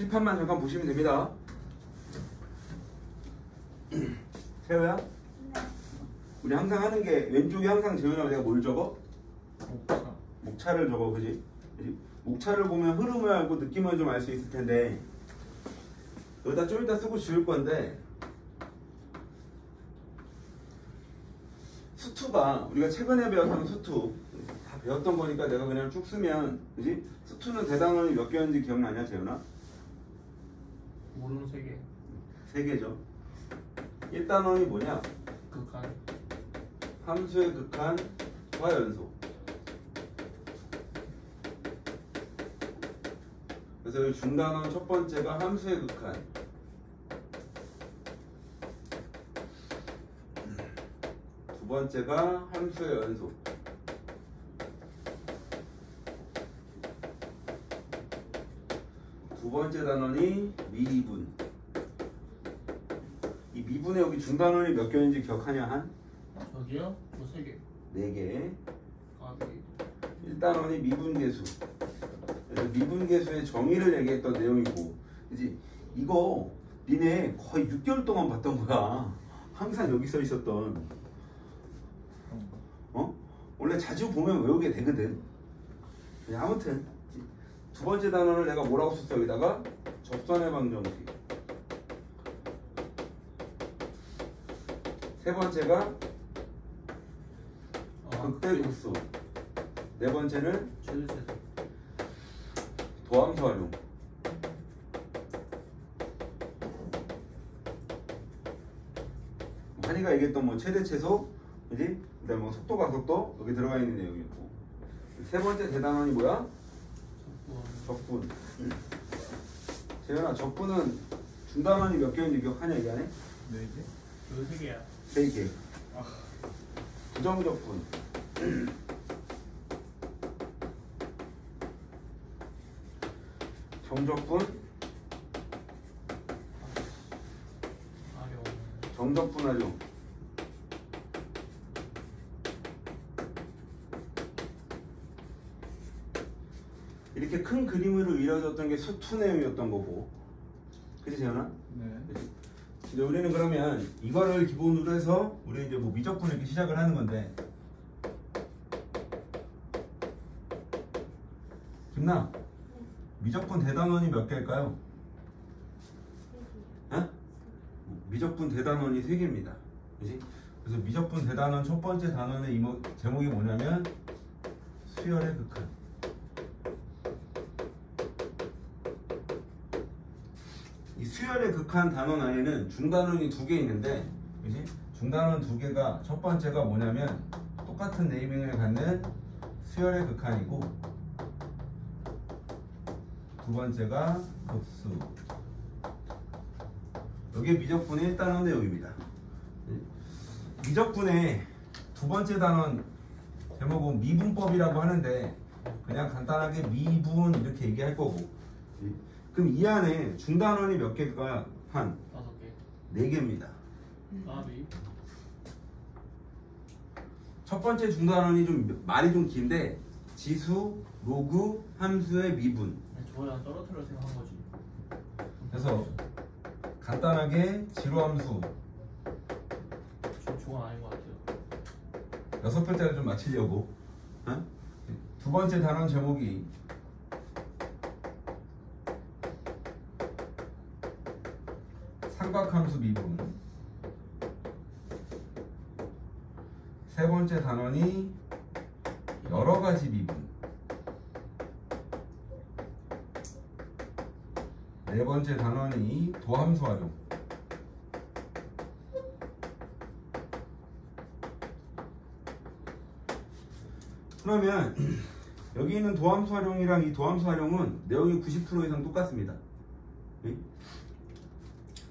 칠판만 잠깐 보시면 됩니다. 세호야? 네. 우리 항상 하는 게 왼쪽에 항상 재훈아 내가 뭘 적어? 목차. 목차를 적어, 그지? 목차를 보면 흐름을 알고 느낌을 좀 알 수 있을 텐데 여기다 좀 이따 쓰고 지울 건데 수투가 우리가 최근에 배웠던 수투 다 배웠던 거니까 내가 그냥 쭉 쓰면, 그지? 수투는 대단원이 몇 개였는지 기억나냐, 재훈아? 모르는 세계. 3개죠. 1단원이 뭐냐? 극한. 함수의 극한 화연소. 그래서 이 중단원 첫 번째가 함수의 극한. 두 번째가 함수의 연속. 두 번째 단원이 미분. 이 미분에 여기 중단원이 몇 개인지 기억하냐? 한? 저기요? 뭐 세계. 4개. 까비. 1단원이 미분계수. 그래서 미분계수의 정의를 얘기했던 내용이고, 그지? 이거 니네 거의 6개월 동안 봤던 거야. 항상 여기 써 있었던. 원래 자주 보면 외우게 되거든. 아무튼 두 번째 단원을 내가 뭐라고 썼어? 여기다가 접선의 방정식. 세 번째가 극대극소. 네 번째는 최대최소. 도함수 활용. 한이가 얘기했던 뭐 최대 최소, 그지? 그다음에 뭐 속도 가속도 여기 들어가 있는 내용이었고. 세 번째 대단원이 뭐야? 적분. 재현아, 적분은 중단원이 몇 개인지 기억하냐 이게 안에? 4개? 그 3개야. 3개. 부정적분. 정적분. 아령. 정적분 활용. 이렇게 큰 그림으로 이루어졌던 게 수투 내용이었던 거고, 그치 재현아? 네. 그치? 이제 우리는 그러면 이거를 기본으로 해서 우리 이제 뭐 미적분 이렇게 시작을 하는 건데, 김나, 미적분 대단원이 몇 개일까요? 어? 미적분 대단원이 3개입니다. 그치? 그래서 미적분 대단원 첫 번째 단원의 제목이 뭐냐면 수열의 극한. 이 수열의 극한 단원 안에는 중단원이 2개 있는데, 그치? 중단원 2개가 첫 번째가 뭐냐면 똑같은 네이밍을 갖는 수열의 극한이고, 두 번째가 급수. 여기에 미적분의 1단원 내용입니다. 미적분의 두 번째 단원 제목은 미분법이라고 하는데 그냥 간단하게 미분 이렇게 얘기할 거고, 그럼 이 안에 중단원이 몇 개가? 한 5개. 4개입니다. 까비. 첫 번째 중단원이 좀 말이 좀 긴데 지수, 로그, 함수의 미분. 저거랑 떨어뜨려 생각한 거지. 그래서 간단하게 지루함수 저건 아닌 것 같아요. 6글자를 좀 맞추려고. 어? 두 번째 단원 제목이 삼각함수 미분. 세 번째 단원이 여러가지 미분. 네 번째 단원이 도함수 활용. 그러면 여기 있는 도함수 활용이랑 이 도함수 활용은 내용이 90% 이상 똑같습니다.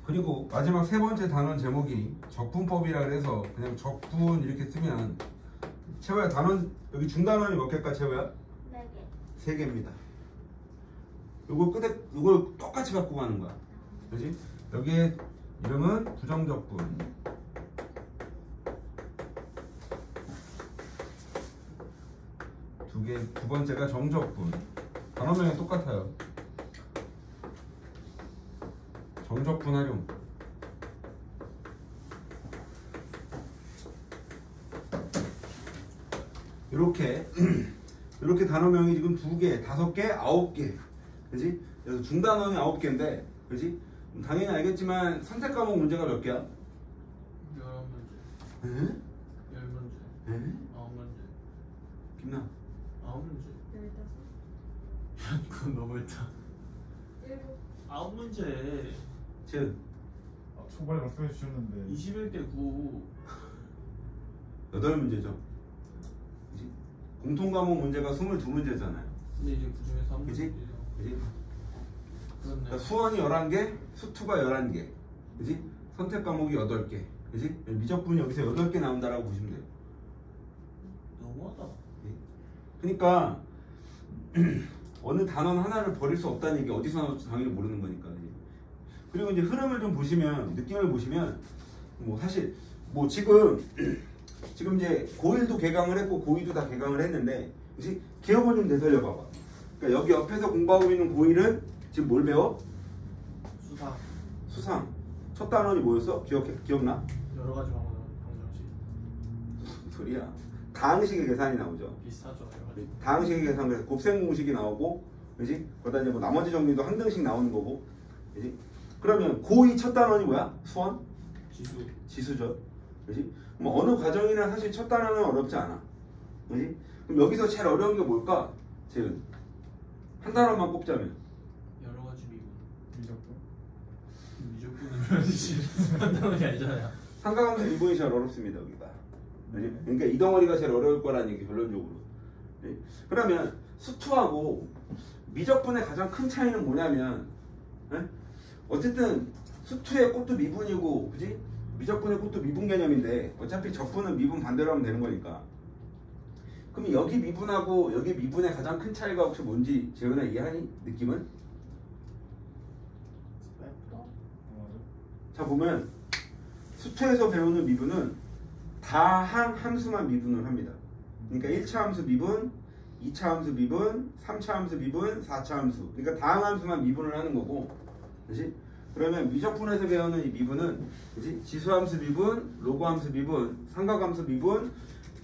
그리고 마지막 세 번째 단원 제목이 적분법이라 그래서 그냥 적분 이렇게 쓰면, 채호야 단원 여기 중단원이 몇 개일까 채호야? 4개. 3개입니다. 이걸 똑같이 갖고 가는 거야. 그렇지? 여기에 이름은 부정적분. 두 번째가 정적분. 단원명이 똑같아요. 정적분 활용. 이렇게 단어명이 지금 2개, 5개, 9개. 그지? 그래서 중단어는 9개인데, 그지? 당연히 알겠지만 선택 과목 문제가 몇 개야? 11문제. 응? 10문제. 응? 9문제. 김나. 9문제. 15. 그건 너무했다. 7. 9문제. 지은. 초반에 말씀해 주셨는데 21대 9. 8문제죠. 그지? 공통 과목 문제가 22문제잖아요. 근데 이제 그 중에서 한 그치? 문제예요. 그지? 그렇네. 그러니까 수원이 11개, 수투가 11개. 그지? 선택 과목이 8개. 그지? 미적분이 여기서 8개 나온다라고 보시면 돼요. 너무하다. 그러니까 어느 단원 하나를 버릴 수 없다는 얘기 어디서 나올지 당연히 모르는 거니까. 그지? 그리고 이제 흐름을 좀 보시면, 느낌을 보시면 뭐 사실 뭐 지금 이제 고1도 개강을 했고 고2도 다 개강을 했는데, 그지? 기억을 좀 되살려 봐봐. 그러니까 여기 옆에서 공부하고 있는 고1은 지금 뭘 배워? 수상. 수상. 첫 단원이 뭐였어? 기억나? 여러 가지 방정식. 무슨 소리야. 다항식의 계산이 나오죠. 비슷하죠. 여러 가지. 다항식의 계산, 그래서 곱셈 공식이 나오고, 그지? 거기다 이제 뭐 나머지 정리도 한 등씩 나오는 거고, 그지? 그러면 고2 첫 단원이 뭐야? 수원? 지수. 지수죠. 그지? 뭐 어느 과정이나 사실 첫 단원은 어렵지 않아. 그지? 그럼 여기서 제일 어려운 게 뭘까? 재은. 한 단원만 꼽자면. 여러 가지 미분. 미적분 미적분은 해야지. 한다는 게 아니잖아요. 삼각함수 미분이 제일 어렵습니다, 여기가. 그지? 그러니까 이 덩어리가 제일 어려울 거라는 얘기, 결론적으로. 그지? 그러면 수투하고 미적분의 가장 큰 차이는 뭐냐면, 에? 어쨌든 수투의 꽃도 미분이고, 그지? 미적분의 꽃도 미분 개념인데 어차피 적분은 미분 반대로 하면 되는 거니까. 그럼 여기 미분하고 여기 미분의 가장 큰 차이가 혹시 뭔지 재현아 이해하니? 느낌은? 자, 보면 수투에서 배우는 미분은 다항 함수만 미분을 합니다. 그러니까 1차 함수 미분, 2차 함수 미분, 3차 함수 미분, 4차 함수. 그러니까 다항 함수만 미분을 하는 거고, 그렇지? 그러면 미적분에서 배우는 이 미분은, 그렇지? 지수함수 미분, 로그함수 미분, 삼각함수 미분,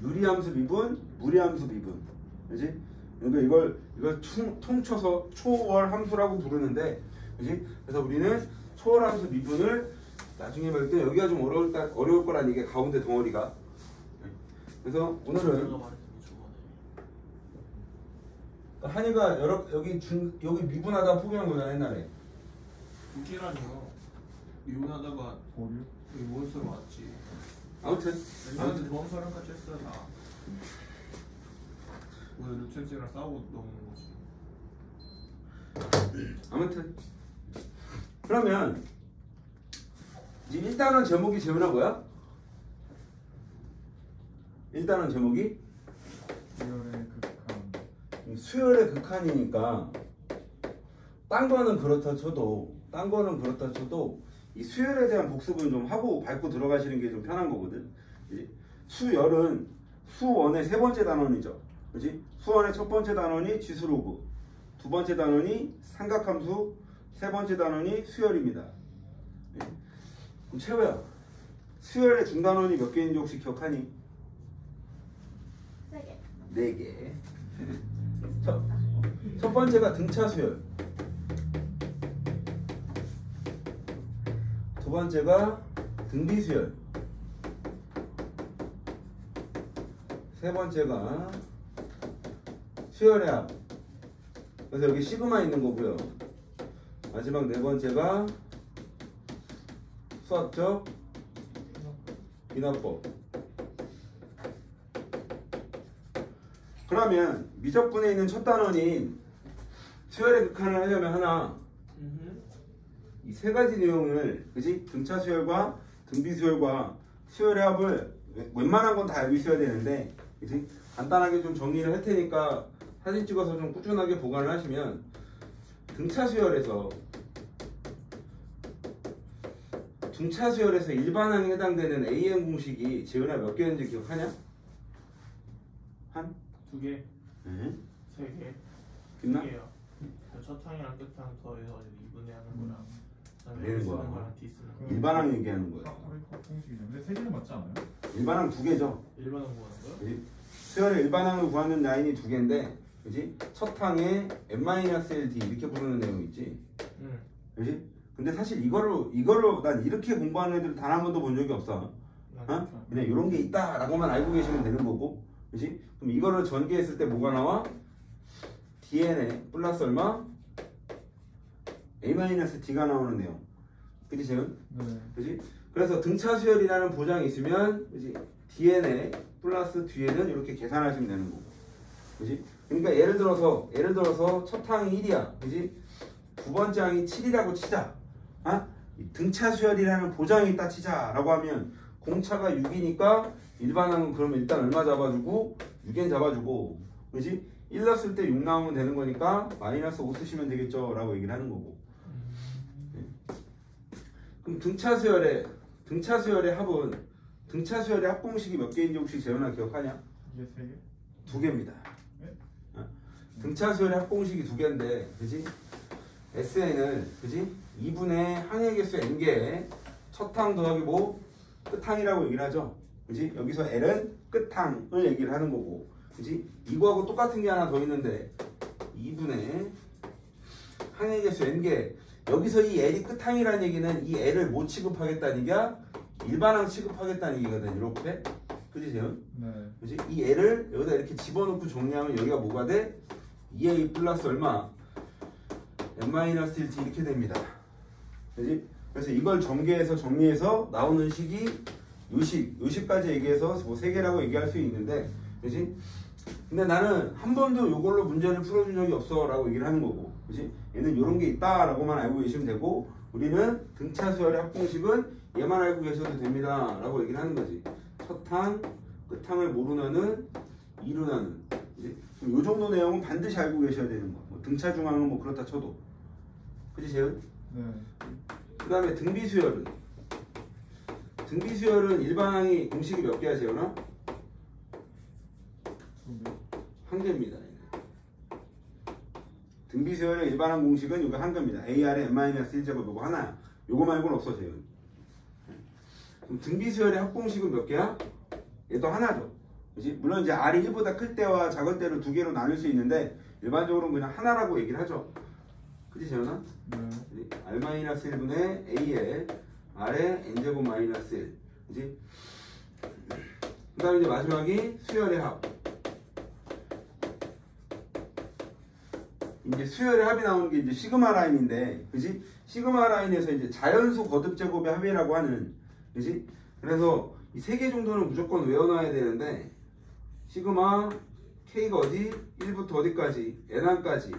유리함수 미분, 무리함수 미분. 그렇지? 그러니까 이걸 통쳐서 초월함수라고 부르는데, 그렇지? 그래서 우리는 초월함수 미분을 나중에 볼 때 여기가 좀 어려울 거라는 얘기가 가운데 덩어리가. 그래서 오늘은 내가 말했던 게 저거네. 한이가 여기 미분하다 포기한 거잖아, 옛날에. 웃기라니요. 미분하다가 보류 여기 몬스터로 왔지. 아무튼 왜냐면 보험사랑까지 했어야 다. 오늘 루첸스랑 싸우고 넘는 거지. 아무튼 그러면 지금 일단은 제목이 재훈아 뭐야? 일단은 제목이 수열의 극한 수열의 극한이니까 딴 거는 그렇다 쳐도 이 수열에 대한 복습은 좀 하고 밟고 들어가시는 게 좀 편한 거거든. 그치? 수열은 수원의 세 번째 단원이죠. 그렇지? 수원의 첫 번째 단원이 지수로그, 두 번째 단원이 삼각함수, 세 번째 단원이 수열입니다. 네. 그럼 최호야, 수열의 중단원이 몇 개인지 혹시 기억하니? 3개. 4개. 첫 번째가 등차 수열, 두 번째가 등비 수열, 세 번째가 수열의 합. 그래서 여기 시그마 있는 거고요. 마지막 네 번째가 수학적 비납법. 그러면 미적분에 있는 첫 단원인 수열의 극한을 하려면 하나 이 세 가지 내용을, 그지? 등차 수열과 등비 수열과 수열의 합을 웬만한 건 다 알고 있어야 되는데, 그지? 간단하게 좀 정리를 할 테니까 사진 찍어서 좀 꾸준하게 보관을 하시면, 등차 수열에서 일반항에 해당되는 AN 공식이 재은아 몇 개였는지 기억하냐? 한? 2개, 응? 3개, 있나? 2개요. 첫 항이랑 끝항 더해서 2분의 하는 거랑 되는 거야. 거랑 D 쓰는 거. 일반항 얘기하는 거야. 합공식이죠. 근데 세 개는 맞지 않아요? 일반항 두 개죠. 일반항 구하는 거야? 그지? 수열의 일반항을 구하는 라인이 두 개인데, 그지? 첫 항에 n-1d 이렇게 부르는 내용 있지. 응. 그지? 근데 사실 이거를 난 이렇게 공부하는 애들 단 한 번도 본 적이 없어. 어? 그냥 이런 게 있다라고만 알고 계시면 되는 거고, 그지? 그럼 이거를 전개했을 때 뭐가 나와? dn에 플러스 얼마? a-d가 나오는 내용. 그지 재훈? 네. 그지? 그래서 등차 수열이라는 보장이 있으면, 그지? dn에 플러스 뒤에는 이렇게 계산하시면 되는 거고, 그지? 그러니까 예를 들어서 첫 항이 1이야, 그지? 두 번째 항이 7이라고 치자. 아? 등차 수열이라는 보장이 있다 치자라고 하면 공차가 6이니까 일반항은 그러면 일단 얼마 잡아주고 6엔 잡아주고, 그지? 1 넣었을 때 6 나오면 되는 거니까 마이너스 5 쓰시면 되겠죠 라고 얘기를 하는 거고. 네. 그럼 등차 수열의 합은, 등차 수열의 합공식이 몇 개인지 혹시 재현아 기억하냐? 이게 세 개? 두 개입니다. 네? 어? 등차 수열의 합공식이 두 개인데, 그지? SN을, 그지? 2분의 항의 개수 n개에 첫 항 더하기 뭐? 끝항이라고 얘기를 하죠. 그지? 여기서 L은 끝항을 얘기를 하는 거고, 그지? 이거하고 똑같은 게 하나 더 있는데 2분의 항의 개수 n개. 여기서 이 L이 끝항이라는 얘기는 이 L을 못 취급하겠다는 얘기야? 일반항 취급하겠다는 얘기거든. 이렇게. 그지 재현? 네. 그지? 이 L을 여기다 이렇게 집어넣고 정리하면 여기가 뭐가 돼? 2A 플러스 얼마? n-1d 이렇게 됩니다. 그지? 그래서 이걸 정리해서 나오는 식이 요식까지 얘기해서 뭐 3개라고 얘기할 수 있는데, 그지? 근데 나는 한 번도 이걸로 문제를 풀어준 적이 없어 라고 얘기를 하는 거고, 그지? 얘는 이런 게 있다 라고만 알고 계시면 되고, 우리는 등차 수열의 합공식은 얘만 알고 계셔도 됩니다 라고 얘기를 하는 거지. 첫 항, 끝항을 뭐로 나는? 2로 나는. 그지? 이 정도 내용은 반드시 알고 계셔야 되는 거. 뭐 등차 중항은 뭐 그렇다 쳐도. 그지 재현? 네. 그 다음에 등비수열은 일반항이 공식이 몇 개야 재현아? 두 개. 한 개입니다. 등비수열의 일반항 공식은 이거 한 개입니다. AR의 n-1제곱 이거 하나야. 요거 말고는 없어 재현. 그럼 등비수열의 합공식은 몇 개야? 얘도 하나죠. 그지? 물론 이제 R이 1보다 클 때와 작을 때로 두 개로 나눌 수 있는데 일반적으로는 그냥 하나라고 얘기를 하죠. 그지 재현아? 네. R-1분의 A에 R의 n제곱 마이너스 1. 그지? 그 다음에 이제 마지막이 수열의 합. 이제 수열의 합이 나오는 게 이제 시그마 라인인데, 그지? 시그마 라인에서 이제 자연수 거듭 제곱의 합이라고 하는, 그지? 그래서 이 3개 정도는 무조건 외워놔야 되는데, 시그마 K가 어디? 1부터 어디까지? N항까지.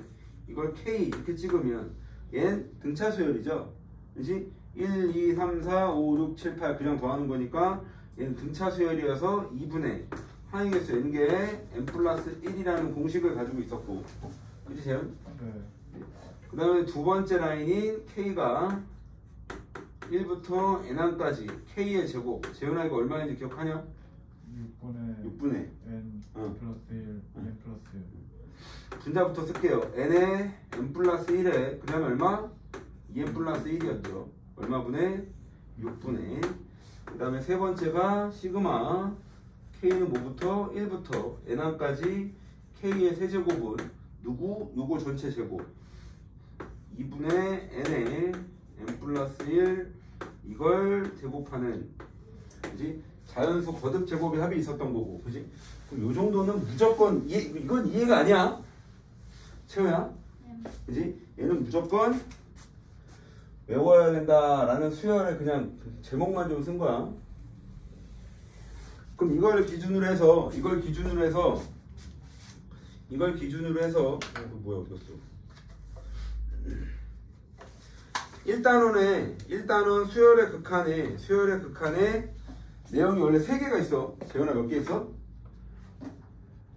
이걸 K 이렇게 찍으면 얘는 등차 수열이죠. 그지? 1, 2, 3, 4, 5, 6, 7, 8 그냥 더하는 거니까 얘는 등차 수열이어서 2분의 항의 개수 n개에 n 플러스 1이라는 공식을 가지고 있었고, 그치 재현? 네. 그 다음에 두 번째 라인인 K가 1부터 n항까지 K의 제곱. 재현아 이거 얼마인지 기억하냐? 6분의 n 플러스 1, n 플러스 1. 분자부터 쓸게요. n에 n 플러스 1에 그 다음에 얼마? 2n 플러스 1이었죠. 얼마분의? 6분의. 그 다음에 세 번째가 시그마 K는 뭐부터? 1부터 n항까지 K의 세제곱은 누구? 요거 전체 제곱 2분의 n에 n 플러스 1 이걸 제곱하는, 그지? 자연수 거듭 제곱의 합이 있었던 거고, 그지? 그럼 요 정도는 무조건 이건 이해가 아니야, 채호야, 그지? 얘는 무조건 외워야 된다라는 수열의 그냥 제목만 좀 쓴 거야. 그럼 이걸 기준으로 해서 뭐야 어디 갔어? 1단원 수열의 극한에 내용이 원래 3개가 있어. 재현아 몇 개 있어?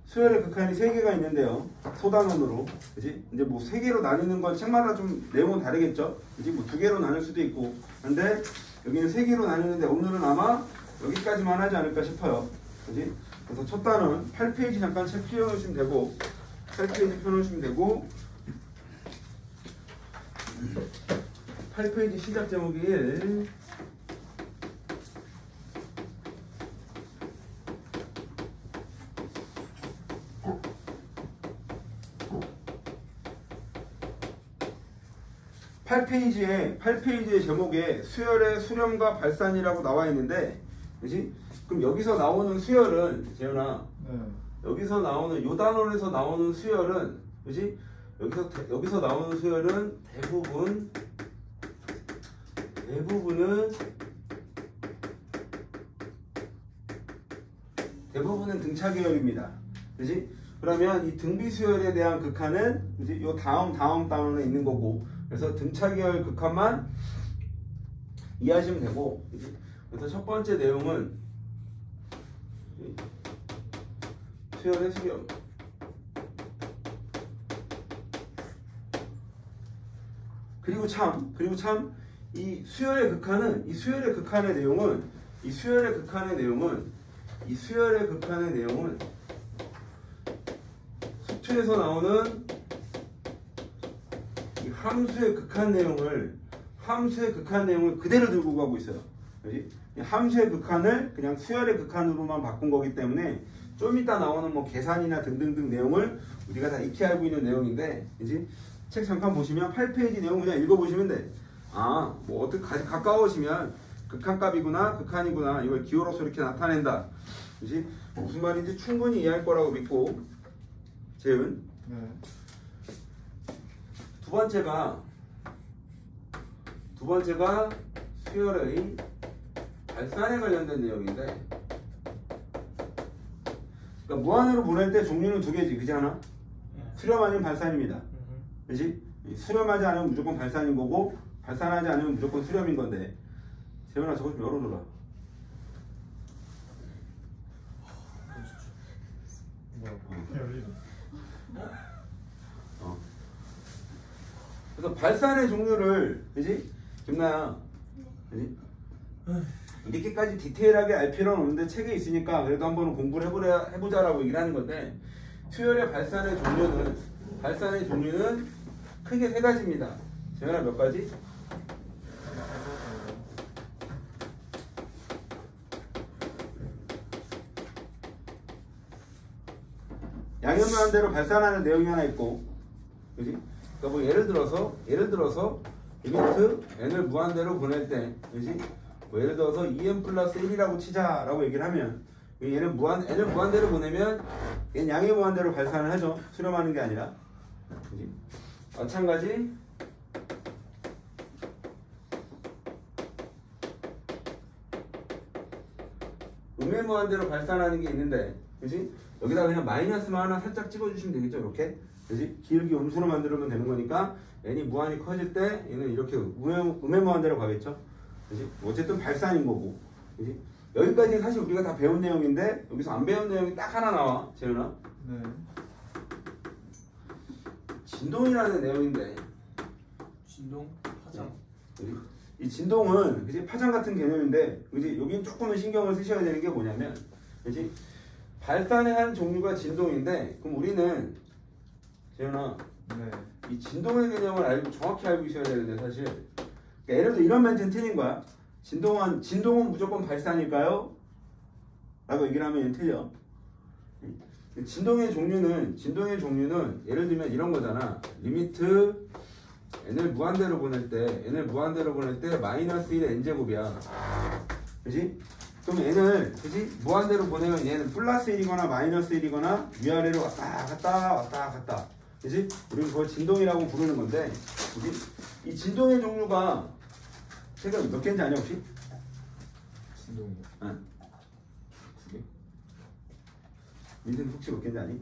수열의 극한이 3개가 있는데요. 소단원으로. 그지? 이제 뭐 3개로 나뉘는 건 책마다 좀 내용은 다르겠죠? 그지? 뭐 2개로 나눌 수도 있고. 근데 여기는 3개로 나뉘는데 오늘은 아마 여기까지만 하지 않을까 싶어요. 그지? 그래서 첫 단원 8페이지 잠깐 책 펴놓으시면 되고, 8페이지 펴놓으시면 되고, 8페이지 시작 제목이 1. (8페이지의) 제목에 수열의 수렴과 발산이라고 나와 있는데, 그렇지? 그럼 여기서 나오는 수열은 재현아, 네. 여기서 나오는 요 단원에서 나오는 수열은, 그렇지? 여기서 나오는 수열은 대부분은 등차 계열입니다. 그렇지? 그러면 이 등비 수열에 대한 극한은, 그렇지? 요 다음 단원에 있는 거고, 그래서 등차 계열 극한만 이해하시면 되고, 그렇지? 그래서 첫 번째 내용은 수열의 수렴. 그리고 참 이 수열의 극한의 내용은 속초에서 나오는 이 함수의 극한 내용을 그대로 들고 가고 있어요. 그렇지? 함수의 극한을 그냥 수열의 극한으로만 바꾼 거기 때문에 좀 이따 나오는 뭐 계산이나 등등등 내용을 우리가 다 익히 알고 있는 내용인데, 그렇지? 책 잠깐 보시면 8페이지 내용 그냥 읽어보시면 돼. 아, 뭐 어떻게 가까워지면 극한값이구나, 극한이구나, 이걸 기호로서 이렇게 나타낸다. 그렇지? 무슨 말인지 충분히 이해할 거라고 믿고, 재은. 네. 두 번째가 수열의 발산에 관련된 내용인데, 그러니까 무한으로 보낼 때 종류는 두 개지, 그지 않아? 수렴 아니면 발산입니다. 그렇지? 수렴하지 않으면 무조건 발산인 거고, 발산하지 않으면 무조건 수렴인 건데. 재현아, 저거 좀 열어줘라. 열리죠. 그래서 발산의 종류를, 그지? 김나야, 그지? 이렇게까지 디테일하게 알 필요는 없는데 책에 있으니까 그래도 한번 공부를 해보자라고 얘기를 하는 건데, 수열의 발산의 종류는 크게 세 가지입니다. 재현아, 몇 가지? 양현무한 대로 발산하는 내용이 하나 있고, 그지? 그러니까 뭐 예를 들어서 리미트 n을 무한대로 보낼 때, 그지? 뭐 예를 들어서 2n 플러스 1이라고 치자라고 얘기를 하면, n을 무한대로 보내면 얘는 양의 무한대로 발산을 하죠. 수렴하는 게 아니라, 그지? 마찬가지 음의 무한대로 발산하는 게 있는데, 그지? 여기다 그냥 마이너스만 하나 살짝 찍어주시면 되겠죠, 이렇게. 그지? 길게 음수로 만들면 되는 거니까 n이 무한히 커질 때 얘는 이렇게 음의 무한대로 가겠죠. 그지? 어쨌든 발산인 거고, 그지? 여기까지 사실 우리가 다 배운 내용인데 여기서 안 배운 내용이 딱 하나 나와, 재현아. 네. 진동이라는 내용인데, 진동? 파장? 그지? 이 진동은, 그지? 파장 같은 개념인데, 그지? 여긴 조금은 신경을 쓰셔야 되는 게 뭐냐면, 그지? 발산의 한 종류가 진동인데, 그럼 우리는, 재현아, 네. 이 진동의 개념을 정확히 알고 있어야 되는데, 사실. 그러니까 예를 들어 이런 멘트는 틀린 거야. 진동은 무조건 발산일까요? 라고 얘기를 하면 얘는 틀려. 진동의 종류는 예를 들면 이런 거잖아. 리미트 n을 무한대로 보낼 때 마이너스 1의 n제곱이야. 그지? 그럼 n을, 그지? 무한대로 보내면 얘는 플러스 1이거나 마이너스 1이거나 위아래로 왔다 갔다. 그지? 우리는 그걸 진동이라고 부르는 건데, 이 진동의 종류가 책에 몇 개인지 아냐 혹시? 진동. 응. 두 개. 민생 혹시 몇 개인지 아니?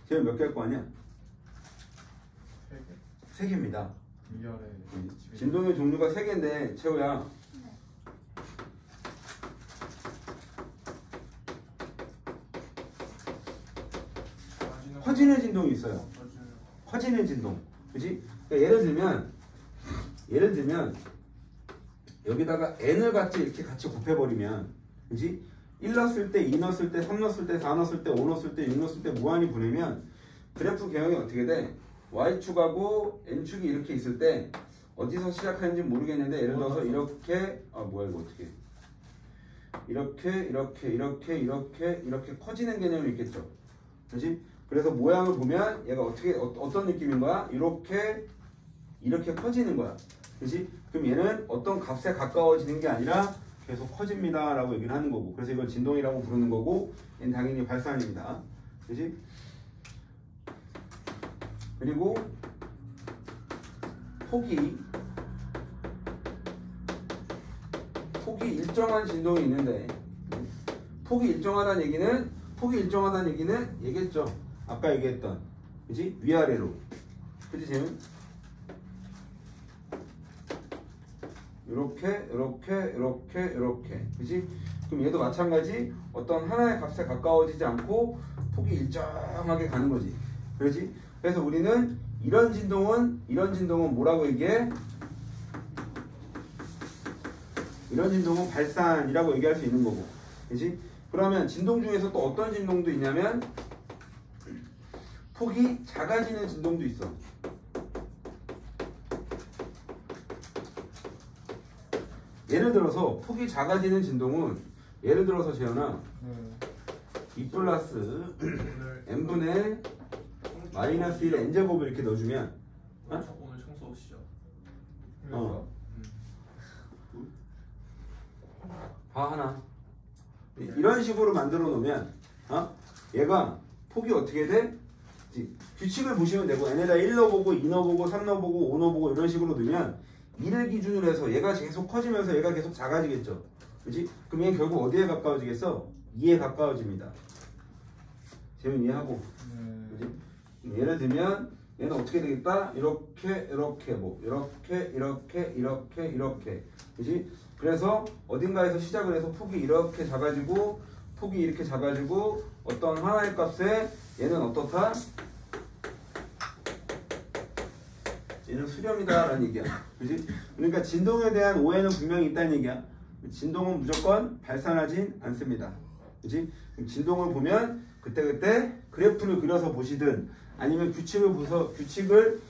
제가 몇 개 할 거 아니야? 세 개? 세 개입니다. 위아래. 진동의 종류가 세 개인데, 채호야. 커지는 진동이 있어요. 맞아요. 커지는 진동. 그치? 그러니까 예를 들면 여기다가 n을 이렇게 같이 곱해버리면, 그치? 1 넣었을 때, 2 넣었을 때, 3 넣었을 때, 4 넣었을 때, 5 넣었을 때, 6 넣었을 때 무한히 보내면 그래프 개형이 어떻게 돼? y축하고 n축이 이렇게 있을 때 어디서 시작하는지 모르겠는데 예를 들어서 이렇게 뭐야 이거 어떻게 이렇게 커지는 개념이 있겠죠. 그렇지? 그래서 모양을 보면 얘가 어떤 느낌인 거야? 이렇게 커지는 거야. 그렇지? 그럼 얘는 어떤 값에 가까워지는 게 아니라 계속 커집니다 라고 얘기를 하는 거고, 그래서 이걸 진동이라고 부르는 거고, 얘는 당연히 발산입니다. 그렇지? 그리고 폭이 일정한 진동이 있는데, 폭이 일정하다는 얘기는 얘기했죠. 아까 얘기했던, 그지? 위아래로. 그지, 쟤는? 이렇게. 그지? 그럼 얘도 마찬가지 어떤 하나의 값에 가까워지지 않고 폭이 일정하게 가는 거지. 그렇지? 그래서 우리는 이런 진동은 뭐라고 얘기해? 이런 진동은 발산이라고 얘기할 수 있는 거고. 그지? 그러면 진동 중에서 또 어떤 진동도 있냐면 폭이 작아지는 진동도 있어. 예를 들어서 폭이 작아지는 진동은, 예를 들어서 재현아, 2 플러스 n분의 마이너스 1 n제곱을 이렇게 넣어주면, 오늘 청소 오시죠. 봐 하나 이런 식으로 만들어 놓으면 얘가 폭이 어떻게 돼? 규칙을 보시면 되고, n에다 1 넣어보고 2 넣어보고 3 넣어보고 5 넣어보고 이런 식으로 넣으면 1을 기준으로 해서 얘가 계속 커지면서 얘가 계속 작아지겠죠. 그렇지? 그럼 얘는 결국 어디에 가까워지겠어? 2에 가까워집니다. 재민 이해하고. 그렇지? 예를 들면 얘는 어떻게 되겠다? 이렇게 그렇지? 그래서 어딘가에서 시작을 해서 폭이 이렇게 작아지고 폭이 이렇게 작아지고 어떤 하나의 값에 얘는 어떻다? 얘는 수렴이다 라는 얘기야. 그렇지? 그러니까 진동에 대한 오해는 분명히 있다는 얘기야. 진동은 무조건 발산하진 않습니다. 그렇지? 진동을 보면 그때그때 그래프를 그려서 보시든 아니면 규칙을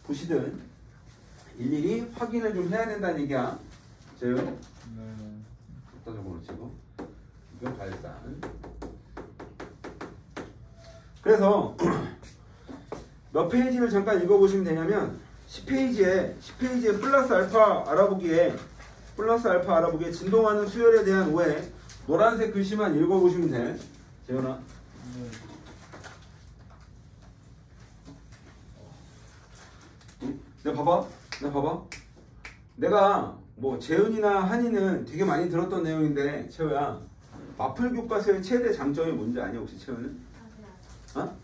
보시든 일일이 확인을 좀 해야 된다는 얘기야. 재윤? 어디다 적어놓지 이거? 이거 발산. 그래서 몇 페이지를 잠깐 읽어보시면 되냐면 10페이지에 플러스 알파 알아보기에 진동하는 수열에 대한 오해, 노란색 글씨만 읽어보시면 돼. 재현아. 내가 봐봐. 내가 뭐 재은이나 한이는 되게 많이 들었던 내용인데, 채우야, 마플 교과서의 최대 장점이 뭔지 아냐 혹시 채우는? 자세하죠.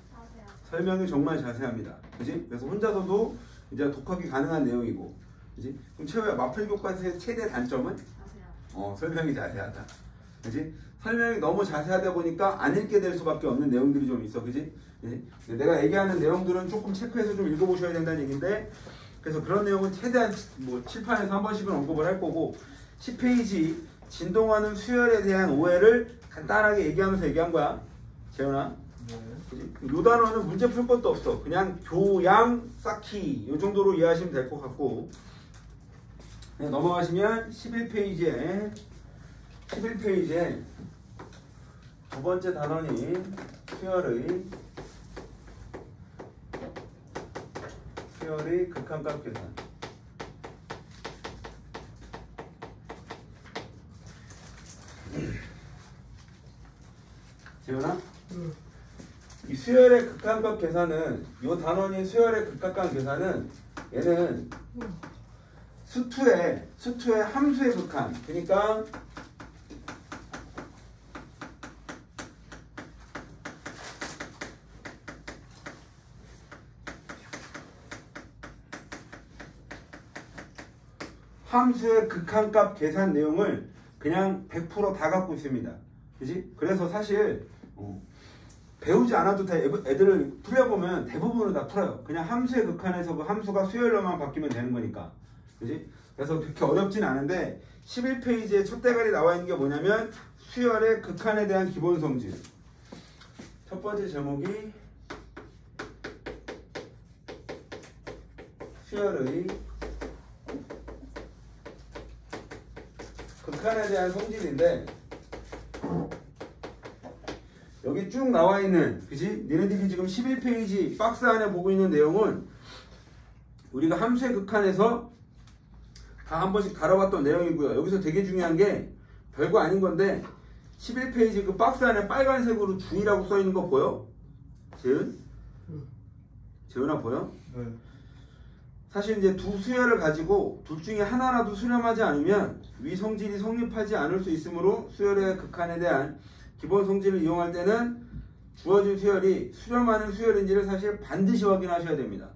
설명이 정말 자세합니다. 그지? 그래서 혼자서도 이제 독학이 가능한 내용이고, 그지? 그럼 채우야, 마플 교과서의 최대 단점은? 자세하죠. 설명이 자세하다. 그지? 설명이 너무 자세하다 보니까 안 읽게 될 수밖에 없는 내용들이 좀 있어. 그지? 내가 얘기하는 내용들은 조금 체크해서 좀 읽어보셔야 된다는 얘기인데, 그래서 그런 내용은 최대한 뭐 칠판에서 한 번씩은 언급을 할 거고, 10페이지 진동하는 수열에 대한 오해를 간단하게 얘기하면서 얘기한 거야. 재현아. 요 단어는 문제 풀 것도 없어. 그냥 교양 쌓기 요 정도로 이해하시면 될 것 같고, 그냥 넘어가시면 11페이지에 두 번째 단원인 수열의 극한값 계산. 재현아? 이 수열의 극한값 계산은, 이 단원인 수열의 극한값 계산은 얘는 수투의 함수의 극한, 그러니까 함수의 극한값 계산 내용을 그냥 100% 다 갖고 있습니다. 그지? 그래서 사실 배우지 않아도 애들을 풀려보면 대부분은 다 풀어요. 그냥 함수의 극한에서 그 함수가 수열로만 바뀌면 되는 거니까. 그지? 그래서 그렇게 어렵진 않은데 11페이지에 첫 대가리 나와 있는 게 뭐냐면 수열의 극한에 대한 기본 성질. 첫 번째 제목이 수열의 극한에 대한 성질인데 여기 쭉 나와 있는 그지? 니네들이 지금 11페이지 박스 안에 보고 있는 내용은 우리가 함수의 극한에서 다 한 번씩 다뤄봤던 내용이고요. 여기서 되게 중요한 게 별거 아닌 건데 11페이지 그 박스 안에 빨간색으로 중이라고 써 있는 거 보여? 재은? 재은아 보여? 네. 사실 이제 두 수열을 가지고 둘 중에 하나라도 수렴하지 않으면 위 성질이 성립하지 않을 수 있으므로 수열의 극한에 대한 기본 성질을 이용할 때는 주어진 수열이 수렴하는 수열인지를 사실 반드시 확인하셔야 됩니다.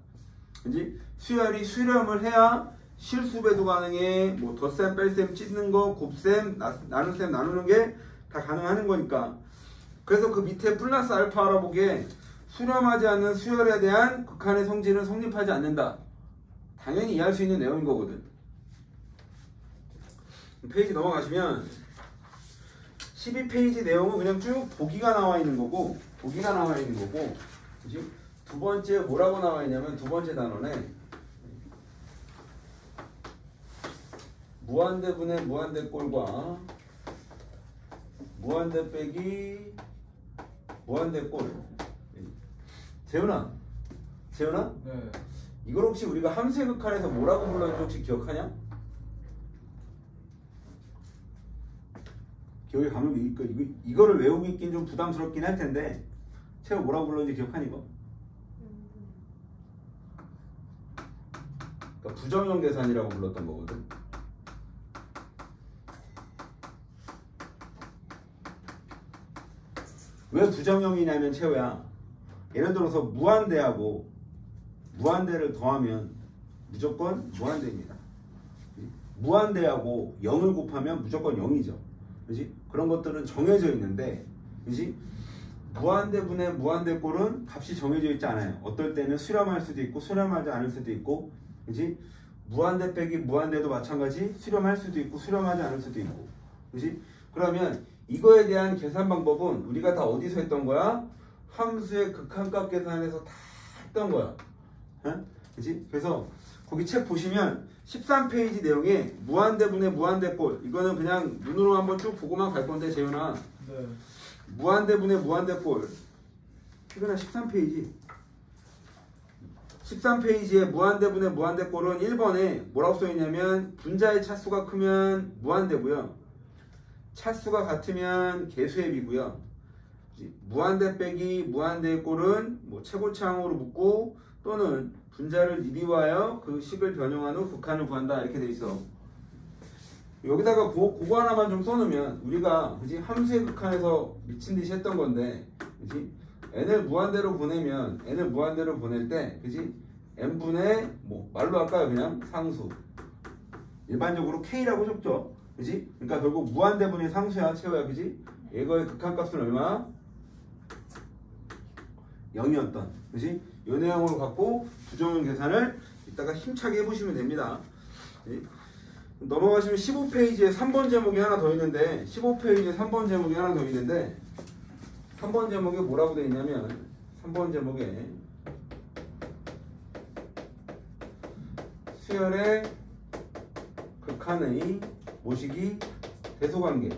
그지? 수열이 수렴을 해야 실수배도 가능해. 뭐 덧셈, 뺄셈, 찢는 거, 곱셈, 나눗셈, 나누는 게 다 가능하는 거니까. 그래서 그 밑에 플러스 알파 알아보기에 수렴하지 않는 수열에 대한 극한의 성질은 성립하지 않는다. 당연히 이해할 수 있는 내용인 거거든. 페이지 넘어가시면 12페이지 내용은 그냥 쭉 보기가 나와 있는 거고, 보기가 나와 있는 거고, 그치? 두 번째 뭐라고 나와 있냐면 두 번째 단원에 무한대분의 무한대꼴과 무한대 빼기 무한대꼴. 재훈아, 네. 이걸 혹시 우리가 함수의 극한에서 뭐라고 불렀는지 혹시 기억하냐? 기억에 가면 이거를 외우고 있긴 좀 부담스럽긴 할 텐데 채호 뭐라고 불렀는지 기억하니 이거? 그러니까 부정형 계산이라고 불렀던 거거든. 왜 부정형이냐면 채호야, 예를 들어서 무한대하고 무한대를 더하면 무조건 무한대입니다. 무한대하고 0을 곱하면 무조건 0이죠. 그렇지? 그런 것들은 정해져 있는데, 그렇지? 무한대분의 무한대꼴은 값이 정해져 있지 않아요. 어떨 때는 수렴할 수도 있고 수렴하지 않을 수도 있고, 그렇지? 무한대 빼기 무한대도 마찬가지 수렴할 수도 있고 수렴하지 않을 수도 있고, 그렇지? 그러면 이거에 대한 계산 방법은 우리가 다 어디서 했던 거야? 함수의 극한값 계산에서 다 했던 거야. 그치? 그래서 거기 책 보시면 13페이지 내용에 무한대분의 무한대꼴, 이거는 그냥 눈으로 한번 쭉 보고만 갈 건데 재윤아, 네. 무한대분의 무한대꼴 이거는 13페이지 13페이지에 무한대분의 무한대꼴은 1번에 뭐라고 써있냐면 분자의 차수가 크면 무한대고요, 차수가 같으면 개수앱이고요, 무한대 빼기 무한대의 꼴은 뭐 최고차항으로 묻고 또는 분자를 이리하여 그 식을 변형한 후 극한을 구한다 이렇게 돼 있어. 여기다가 그거 하나만 좀 써놓으면 우리가 그지 함수의 극한에서 미친 듯이 했던 건데, 그지 n을 무한대로 보내면 n을 무한대로 보낼 때 그지 n분의 뭐 말로 할까요? 그냥 상수, 일반적으로 k라고 적죠. 그지? 그러니까 결국 무한대분의 상수야 채워야. 그지? 이거의 극한값은 얼마? 0이었던. 그지? 이 내용으로 갖고 부정형 계산을 이따가 힘차게 해보시면 됩니다. 그지? 넘어가시면 15페이지에 3번 제목이 하나 더 있는데 15페이지에 3번 제목이 하나 더 있는데 3번 제목에 뭐라고 되어 있냐면 3번 제목에 수열의 극한의 모시기 대소관계,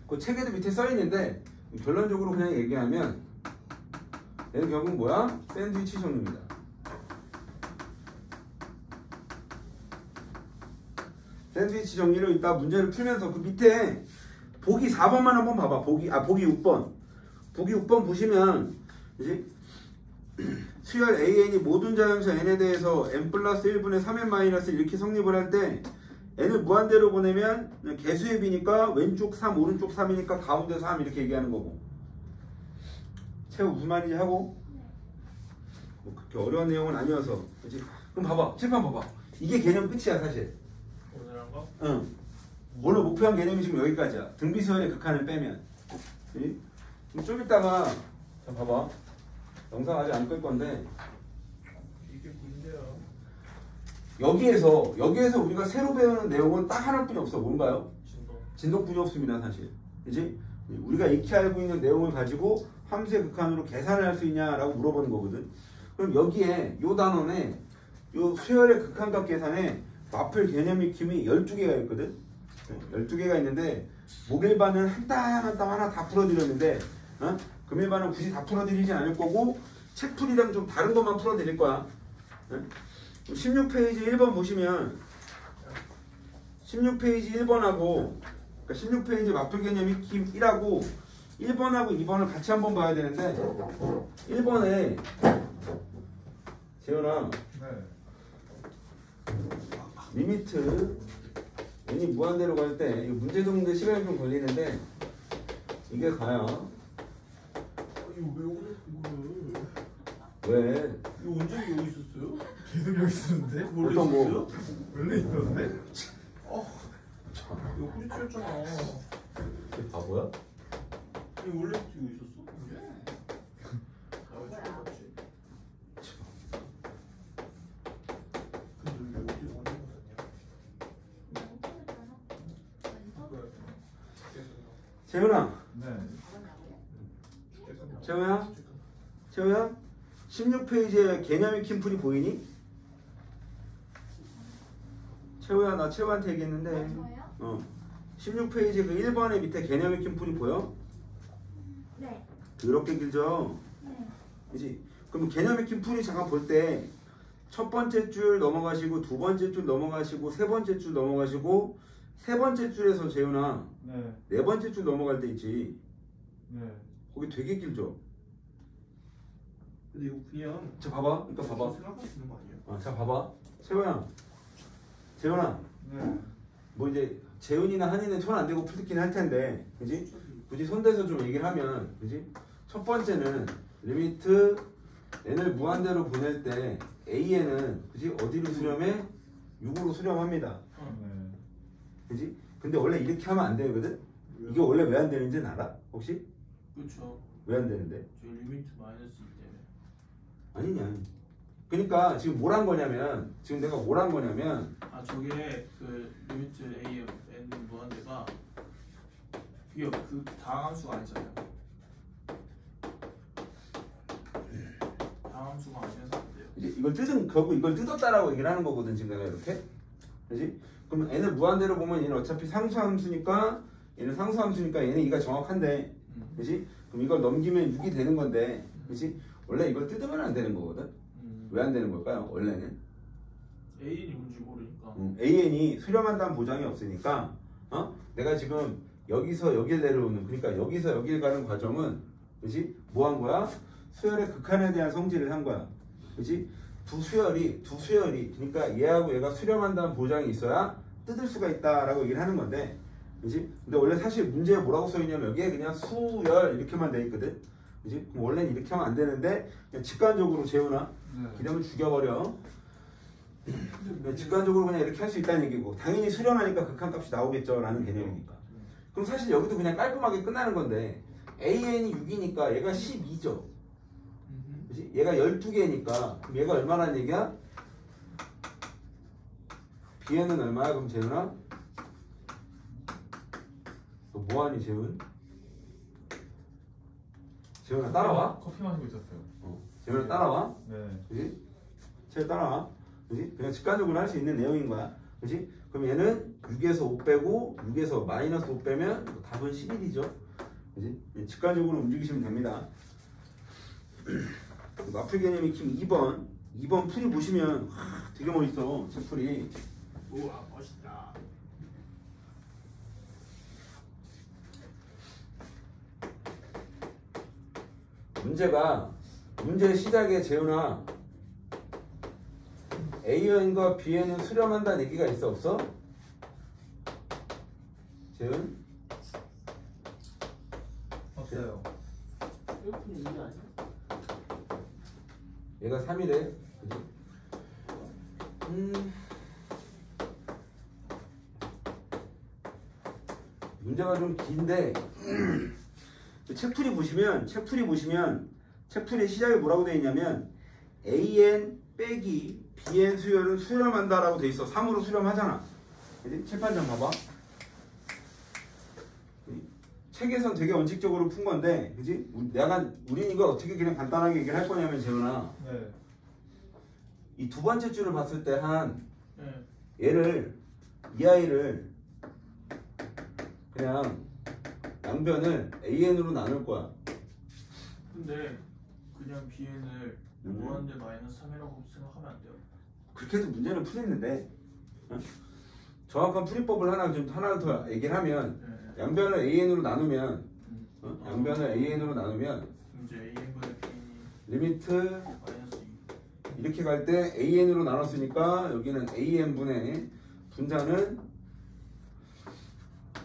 그 책에도 밑에 써있는데 결론적으로 그냥 얘기하면 얘는 결국 뭐야? 샌드위치 정리입니다. 샌드위치 정리를 이따 문제를 풀면서 그 밑에 보기 4번만 한번 봐봐. 보기 6번. 보기 6번 보시면 이제 수열 AN이 모든 자연수 n에 대해서 n 플러스 1분의 3n 마이너스 이렇게 성립을 할 때 n을 무한대로 보내면 그냥 개수앱이니까 왼쪽 3 오른쪽 3이니까 가운데 3 이렇게 얘기하는 거고. 채우 무슨 말인지 하고? 뭐 그렇게 어려운 내용은 아니어서. 그치? 그럼 봐봐. 칠판 봐봐. 이게 개념 끝이야 사실. 오늘 한 거? 응. 오늘 목표한 개념이 지금 여기까지야. 등비수열의 극한을 빼면. 그치? 좀 이따가 자 봐봐. 영상 아직 안 끌 건데 이게 문제야. 여기에서 우리가 새로 배우는 내용은 딱 하나뿐이 없어. 뭔가요? 진동. 진동뿐이 없습니다 사실. 그치? 우리가 익히 알고 있는 내용을 가지고 함수의 극한으로 계산을 할 수 있냐라고 물어보는 거거든. 그럼 여기에 요 단원에 요 수열의 극한값 계산에 마플 개념 익힘이 12개가 있거든. 12개가 있는데 목일반은 한 땀 한 땀 하나 다 풀어드렸는데 금일반은 굳이 다 풀어드리진 않을 거고 책풀이랑 좀 다른 것만 풀어드릴 거야. 16페이지 1번 보시면 16페이지 1번하고 그러니까 16페이지 마플 개념 익힘 1하고 1번하고 2번을 같이 한번 봐야 되는데 1번에 재현아 네. 리미트 n이 무한대로 갈 때 문제 도는데 시간이 좀 걸리는데 이게 가야 이거 왜 오래 이거를? 왜 이거 언제 여기 있었어요? 계속 여기 있었는데? 원래 어떤 거? 있었어요? 원래 있었는데? 이거 꼬리치였잖아. 바보야? 이거 원래 이거 있었어? 아, 죽었지. 근데 왜 어디 갔냐? 재현아 네. 재호야 16페이지에 개념 익힘 풀이 보이니? 채호야 나 채호한테 얘기했는데 16페이지 그 1번의 밑에 개념 익힘 풀이 보여? 네. 그렇게 길죠? 네. 그치? 그럼 개념 익힘 풀이 잠깐 볼 때 첫 번째 줄 넘어가시고 두 번째 줄 넘어가시고 세 번째 줄 넘어가시고 세 번째 줄에서 재훈아 네. 네 번째 줄 넘어갈 때 있지. 네. 거기 되게 길죠? 근데 이거 그냥 자 봐봐. 이거 봐봐. 생각할 수 있는 거 아니에요? 자 봐봐. 재훈아 네. 뭐 이제 재훈이나 한이는 손 안 대고 풀듣긴 할 텐데 그지? 굳이 손대서 좀 얘기를 하면 그지? 첫 번째는 리미트 n을 무한대로 보낼 때 a에는 그지? 어디로 수렴해? 6으로 수렴합니다. 네. 그지? 근데 원래 이렇게 하면 안 되거든? 이게 원래 왜 안 되는지는 알아? 혹시? 그렇죠. 왜 안 되는데? 저희 리미트 마이너스 2 때문에. 아니냐. 그러니까 지금 뭘 한 거냐면 지금 내가 뭘 한 거냐면 아 저게 그 리미트 a n 무한대가 그게 그 다함수가 아니잖아요. 다함수가 아니어서 안 돼요. 이제 이걸 결국 이걸 뜯었다라고 얘기를 하는 거거든 지금 내가 이렇게. 그지? 그럼 n을 무한대로 보면 얘는 어차피 상수함수니까 얘는 상수함수니까 얘는 이가 정확한데 그지? 그럼 이걸 넘기면 6이 되는 건데 그지? 원래 이걸 뜯으면 안 되는 거거든. 왜 안 되는 걸까요? 원래는 a이 뭔지 모르니까. AN이 수렴한다는 보장이 없으니까 내가 지금 여기서 여길 내려오는 그러니까 여기서 여길 가는 과정은 그지? 뭐 한 거야? 수열의 극한에 대한 성질을 한 거야. 그지? 두 수열이 그러니까 얘하고 얘가 수렴한다는 보장이 있어야 뜯을 수가 있다라고 얘기를 하는 건데 그지? 근데 원래 사실 문제에 뭐라고 써있냐면 여기에 그냥 수열 이렇게만 돼 있거든. 그지? 그럼 원래는 이렇게 하면 안 되는데 그냥 직관적으로 재우나 기름을 죽여버려. 직관적으로 그냥 이렇게 할 수 있다는 얘기고 당연히 수렴하니까 극한값이 나오겠죠 라는 개념이니까. 그럼 사실 여기도 그냥 깔끔하게 끝나는 건데 AN이 6이니까 얘가 12죠. 그치? 얘가 12개니까 그럼 얘가 얼마란 얘기야? Bn은 얼마야? 그럼 재훈아? 너 뭐하니 재훈? 재훈아 따라와? 커피 마시고 있었어요. 재훈아 따라와? 네. 그치? 쟤 따라와. 그치? 그냥 직관적으로 할 수 있는 내용인 거야. 그치? 그럼 얘는 6에서 5 빼고 6에서 마이너스 5 빼면 답은 11이죠. 그치? 직관적으로 움직이시면 됩니다. 마플 개념 익힘 2번 풀이 보시면 되게 멋있어. 책 풀이. 우와 멋있다. 문제 시작에 재훈아 An과 Bn은 수렴한다는 얘기가 있어 없어? 재훈? 없어요. 얘가 3이래. 문제가 좀 긴데 책풀이 보시면 책풀이 시작에 뭐라고 되어 있냐면 AN 빼기 BN 수열은 수렴한다라고 되어 있어. 3으로 수렴하잖아. 그치? 칠판장 봐봐. 책에선 되게 원칙적으로 푼 건데, 그지? 우린 이거 어떻게 그냥 간단하게 얘기를 할 거냐면 재훈아, 네. 이 두 번째 줄을 봤을 때 한 네. 얘를 이 아이를 그냥 양변을 AN으로 나눌 거야. 근데 그냥 BN을 무한대 마이너스 3이라고 생각하면 안 돼요? 그렇게 해도 문제는 풀리는데 정확한 풀이법을 하나 더 얘기를 하면 네. 양변을 AN으로 나누면 양변을 AN으로 나누면 이제 AN분의 Bn이 리미트 마이너스 2. 이렇게 갈 때 AN으로 나눴으니까 여기는 AN분의 분자는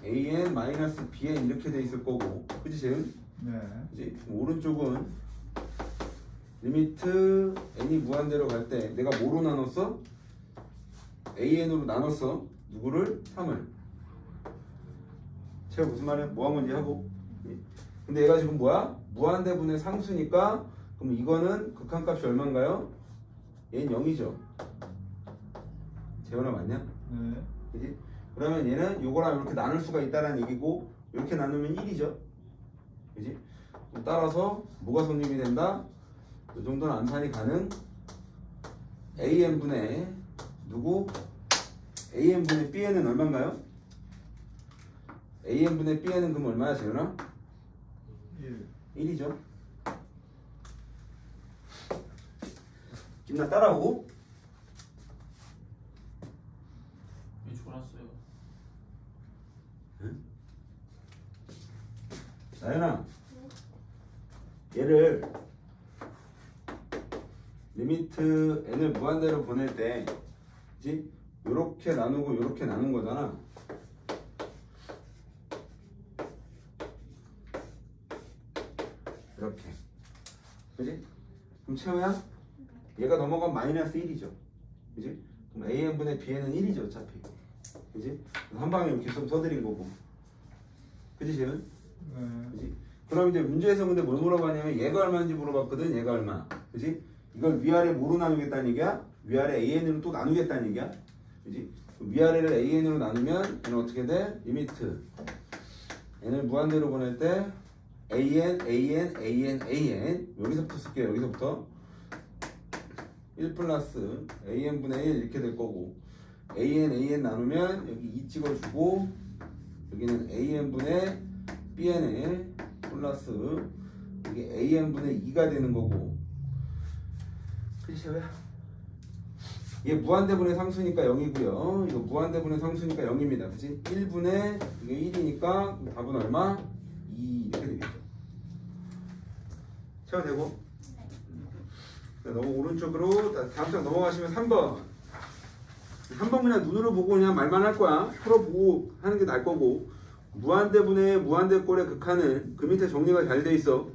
AN-BN 이렇게 돼 있을 거고, 그치 재은? 네. 그치? 오른쪽은 리미트 n이 무한대로 갈 때 내가 뭐로 나눴어? AN으로 나눴어. 누구를? 3을. 제가 무슨 말이야? 뭐 한 건지 하고. 근데 얘가 지금 뭐야? 무한대분의 상수니까 그럼 이거는 극한값이 얼마인가요? 얘는 0이죠. 재현아 맞냐? 네. 그지? 그러면 얘는 요거랑 이렇게 나눌 수가 있다는 얘기고 이렇게 나누면 1이죠. 그지? 따라서 뭐가 성립이 된다? 이 정도는 암산이 가능. AN분의 누구? AN분의 BN은 얼마인가요? AN분의 BN은 그럼 얼마야 재현아? 1. 1이죠. 김나 따라오고. 이 졸았어요. 나연아, 얘를 리미트 n을 무한대로 보낼 때, 그치? 요렇게 나누고 요렇게 나눈 거잖아. 이렇게, 그치? 그럼 채호야, 얘가 넘어가면 마이너스 1이죠, 그치? 그럼 AN분의 BN은 1이죠, 어차피, 그치? 한 방에 이렇게 좀 써드린 거고, 그치 재은? 네. 그지? 그럼 이제 문제에서 근데 뭘 물어봤냐면 얘가 얼마인지 물어봤거든. 얘가 얼마. 그지? 이걸 위아래 뭐로 나누겠다는 얘기야? 위아래 AN으로 또 나누겠다는 얘기야. 그지? 위아래를 AN으로 나누면 얘는 어떻게 돼? 리미트 n을 무한대로 보낼 때 AN, AN, AN, AN 여기서부터 쓸게요. 여기서부터 1 플러스 AN분의 1 이렇게 될 거고 AN, AN 나누면 여기 2 찍어주고 여기는 AN분의 BN에 플러스 이게 AN분의 2가 되는 거고, 그치? 얘 무한대분의 상수니까 0이고요. 이거 무한대분의 상수니까 0입니다. 그치? 1분의 이게 1이니까 답은 얼마? 2 이렇게 되겠죠. 채워되고? 너무 오른쪽으로 다음 장 넘어가시면 3번. 3번 그냥 눈으로 보고 그냥 말만 할 거야. 풀어보고 하는 게 나을 거고. 무한대분의 무한대꼴의 극한은 그 밑에 정리가 잘 돼 있어.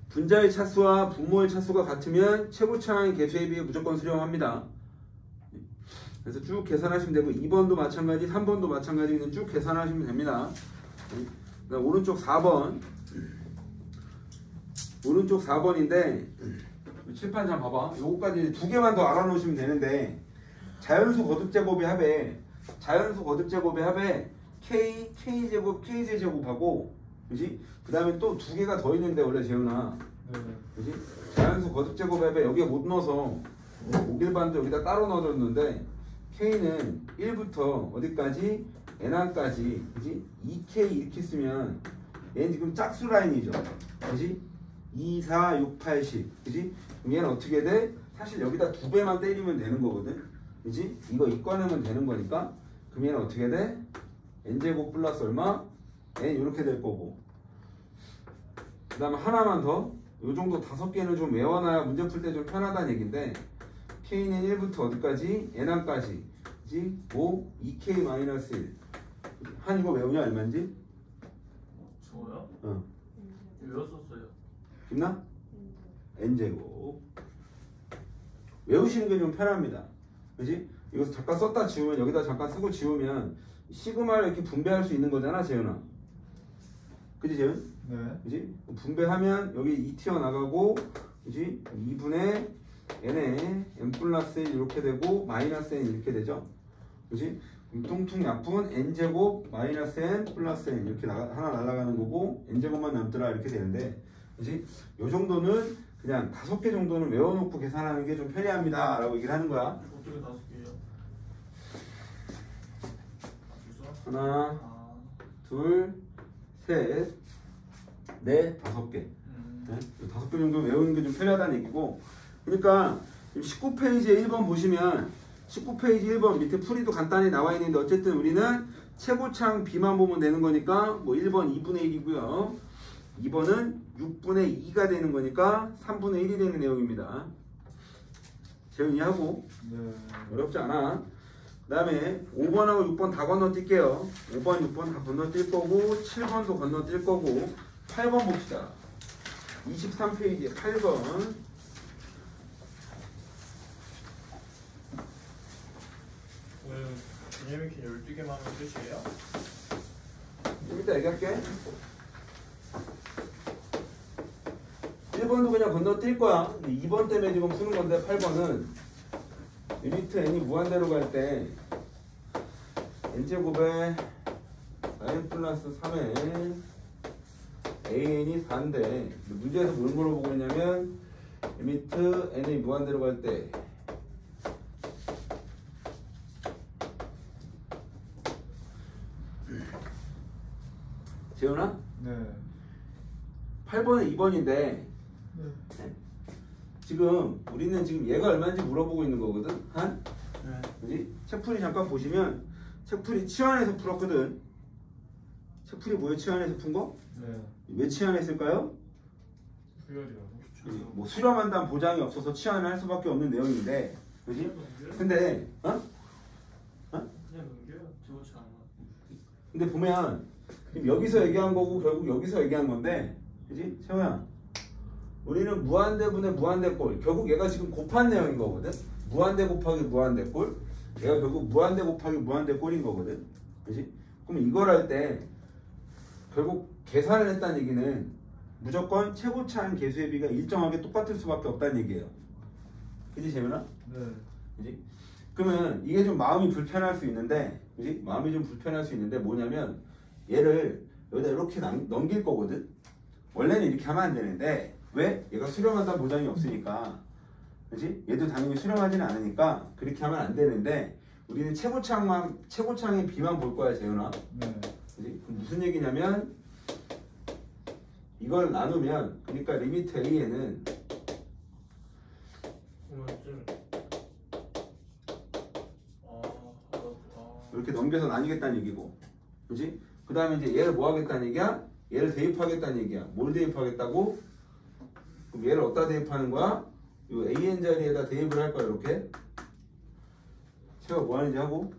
분자의 차수와 분모의 차수가 같으면 최고차항의 개수에 비해 무조건 수렴합니다. 그래서 쭉 계산하시면 되고 2번도 마찬가지 3번도 마찬가지 그냥 쭉 계산하시면 됩니다. 오른쪽 4번 오른쪽 4번인데 칠판 좀 봐봐. 요거까지 두 개만 더 알아놓으시면 되는데 자연수 거듭제곱의 합에 K, K제곱, K세제곱하고 그지? 그 다음에 또 두 개가 더 있는데 원래 재훈아 네. 그지? 자연수 거듭제곱의 합에 여기에 못 넣어서 오길반도 여기다 따로 넣어줬는데 K는 1부터 어디까지? N항까지 그지? 2K 이렇게 쓰면 얘는 지금 짝수 라인이죠 그지? 2, 4, 6, 8, 10 그지? 그럼 얘는 어떻게 돼? 사실 여기다 두 배만 때리면 되는 거거든 그지? 이거 이과내면 되는 거니까 그럼 얘는 어떻게 돼? n제곱 플러스 얼마? n 이렇게 될 거고 그 다음에 하나만 더 요 정도 5개는 좀 외워놔야 문제 풀 때 좀 편하다는 얘기인데 k는 1부터 어디까지? n항까지 그지? 5, 2k 마이너스 1 한 이거 외우냐 얼마인지? 저요? 어 외웠었어요. 김나? n제곱 외우시는 게 좀 편합니다 그지? 이거 잠깐 썼다 지우면 여기다 잠깐 쓰고 지우면 시그마를 이렇게 분배할 수 있는 거잖아 재현아 그지 재현? 네. 그지? 분배하면 여기 2 튀어나가고 그지? 2분의 n에 n 플러스 1 이렇게 되고 마이너스 n 이렇게 되죠 그지? 퉁퉁 약분 n제곱 마이너스 n 플러스 n 이렇게 하나 날아가는 거고 n제곱만 남더라 이렇게 되는데 그지? 요 정도는 그냥 5개 정도는 외워놓고 계산하는 게 좀 편리합니다 라고 얘기를 하는 거야. 어떻게 5개예요? 하나, 아, 둘, 셋, 넷, 5개. 네? 5개 정도 외우는 게 좀 편리하다는 얘기고. 그러니까 19페이지에 1번 보시면 19페이지 1번 밑에 풀이도 간단히 나와 있는데 어쨌든 우리는 최고창 B만 보면 되는 거니까 뭐 1번 2분의 1이고요. 2번은 6분의 2가 되는 거니까 3분의 1이 되는 내용입니다. 재훈이 하고 네. 어렵지 않아. 그 다음에 5번하고 6번 다 건너뛸게요. 5번, 6번 다 건너뛸 거고 7번도 건너뛸 거고 8번 봅시다. 23페이지에 8번. 오늘 비녀미킨 12개만 하면 끝이에요? 좀 이따 얘기할게. 1번도 그냥 건너뛸 거야. 2번 때문에 지금 푸는 건데 8번은 유니트 n이 무한대로 갈 때 n제곱에 n 플러스 3에 an이 4인데 문제에서 뭘 물어보고 있냐면 리미트 n이 무한대로 갈 때 재훈아? 네. 8번은 2번인데 네. 지금 우리는 지금 얘가 얼마인지 물어보고 있는 거거든. 한? 네. 그지? 책풀이 잠깐 보시면 책풀이 치환해서 풀었거든. 책풀이 뭐에 치환해서 푼 거? 네. 왜 치환했을까요? 수열이라고. 뭐 수렴한다는 보장이 없어서 치환을 할 수밖에 없는 내용인데, 그지? 근데 그냥 넘겨요. 저거 잘 안 와. 근데 보면 지금 여기서 얘기한 거고 결국 여기서 얘기한 건데, 그지? 채호야, 우리는 무한대분의 무한대꼴, 결국 얘가 지금 곱한 내용인 거거든. 무한대 곱하기 무한대꼴, 얘가 결국 무한대 곱하기 무한대꼴인 거거든, 그지? 그럼 이걸 할 때 결국 계산을 했다는 얘기는 무조건 최고차항 개수의 비가 일정하게 똑같을 수밖에 없다는 얘기예요. 그지 재민아? 네. 그지? 그러면 이게 좀 마음이 불편할 수 있는데, 그지? 마음이 좀 불편할 수 있는데 뭐냐면 얘를 여기다 이렇게 넘길 거거든. 원래는 이렇게 하면 안 되는데 왜? 얘가 수렴한다는 보장이 없으니까, 그지? 얘도 당연히 수렴하지는 않으니까 그렇게 하면 안 되는데 우리는 최고차항의 비만 볼 거야 재현아. 네. 그지? 그럼 무슨 얘기냐면 이걸 나누면 그러니까 리미트 a에는 그러면 좀 이렇게 넘겨서 나뉘겠다는 얘기고, 그지? 그 다음에 이제 얘를 뭐 하겠다는 얘기야? 얘를 대입하겠다는 얘기야. 뭘 대입하겠다고? 그럼 얘를 어디다 대입하는 거야? 이 an 자리에다 대입을 할 거야. 이렇게 제가 뭐 하는지 하고,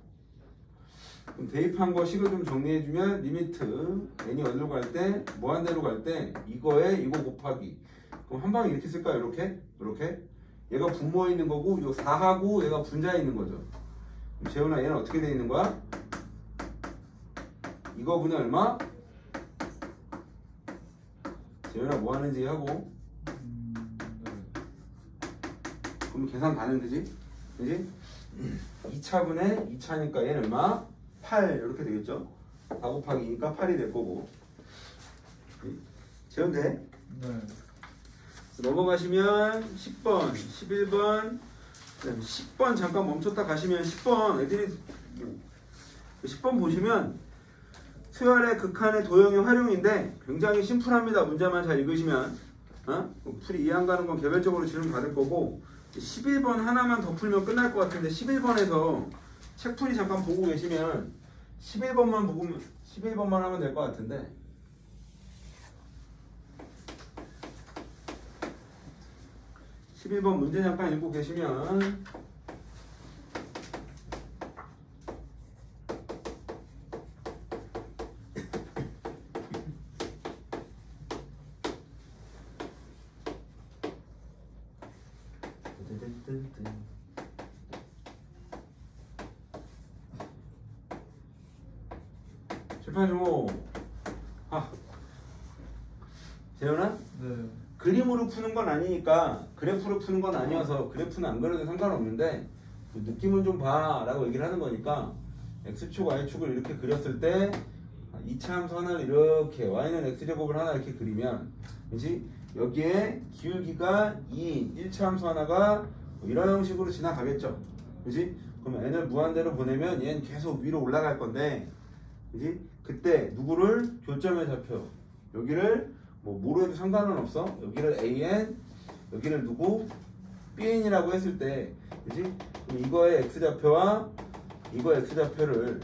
그럼 대입한 거 식을 좀 정리해주면 리미트 n이 어디로 갈 때, 무한대로 갈 때 이거에 이거 곱하기, 그럼 한 방에 이렇게 쓸까요? 이렇게? 이렇게? 얘가 분모에 있는 거고 요 4하고 얘가 분자에 있는 거죠. 그럼 재훈아 얘는 어떻게 돼 있는 거야? 이거 분의 얼마? 재훈아 뭐 하는지 하고, 네. 그럼 계산 가능, 그지? 그지? 2차분의 2차니까 얘는 얼마? 8 이렇게 되겠죠? 4 곱하기 2니까 8이 될 거고. 재훈 돼? 네. 넘어가시면 10번, 11번, 10번 잠깐 멈췄다 가시면 10번 애들이 10번 보시면 수열의 극한의 도형의 활용인데 굉장히 심플합니다. 문제만 잘 읽으시면. 풀이 이해 안 가는 건 개별적으로 질문 받을 거고, 11번 하나만 더 풀면 끝날 것 같은데 11번에서 책풀이 잠깐 보고 계시면 11번만 보고 11번만 하면 될 것 같은데, (11번) 문제 잠깐 읽고 계시면 실판 종호. 재현아? 네. 그림으로 푸는 건 아니니까, 그래프로 푸는 건 아니어서 그래프는 안 그려도 상관없는데 그 느낌은 좀 봐 라고 얘기를 하는 거니까, x축 y축을 이렇게 그렸을 때 이차 함수 하나를 이렇게, y는 x제곱을 하나 이렇게 그리면, 그렇지? 여기에 기울기가 2인 1차 함수 하나가 뭐 이런 형식으로 지나가겠죠. 그지? 그럼 n을 무한대로 보내면 얘는 계속 위로 올라갈 건데, 그지? 그때 누구를 교점의 좌표, 여기를 뭐로 해도 상관은 없어. 여기를 an, 여기를 누구 bn이라고 했을 때, 그지? 그럼 이거의 x좌표와 이거의 x좌표를,